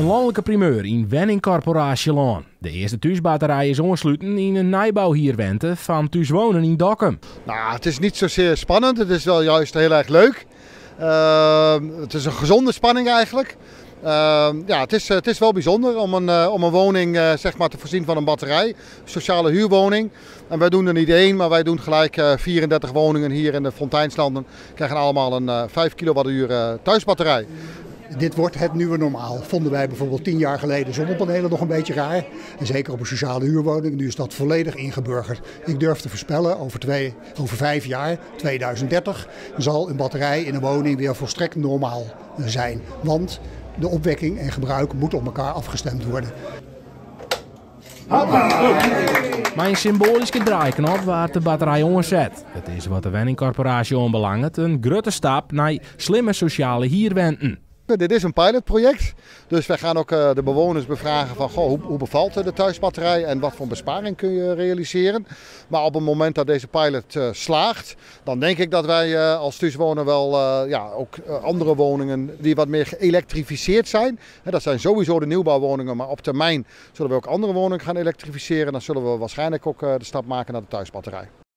Een landelijke primeur in Wenningcorporatie Laan. De eerste thuisbatterij is aansluiten in een nijbouw hier Wente van thuiswonen in Dokkum. Nou, het is niet zozeer spannend, het is wel juist heel erg leuk. Het is een gezonde spanning eigenlijk. Ja, het is wel bijzonder om een woning zeg maar te voorzien van een batterij. Sociale huurwoning. En wij doen er niet één, maar wij doen gelijk 34 woningen hier in de Fonteinslanden. Krijgen allemaal een 5 kilowattuur thuisbatterij. Dit wordt het nieuwe normaal. Vonden wij bijvoorbeeld 10 jaar geleden zonnepanelen nog een beetje raar. En zeker op een sociale huurwoning. Nu is dat volledig ingeburgerd. Ik durf te voorspellen, over 5 jaar, 2030, zal een batterij in een woning weer volstrekt normaal zijn. Want de opwekking en gebruik moeten op elkaar afgestemd worden. Maar een symbolische draaiknop waar de batterij omzet. Het is wat de Wenningcorporatie aanbelangt een grote stap naar slimme sociale huurwenten. Dit is een pilotproject, dus wij gaan ook de bewoners bevragen van hoe bevalt de thuisbatterij en wat voor besparing kun je realiseren. Maar op het moment dat deze pilot slaagt, dan denk ik dat wij als thuiswoner wel ook andere woningen die wat meer geëlektrificeerd zijn. Dat zijn sowieso de nieuwbouwwoningen, maar op termijn zullen we ook andere woningen gaan elektrificeren. Dan zullen we waarschijnlijk ook de stap maken naar de thuisbatterij.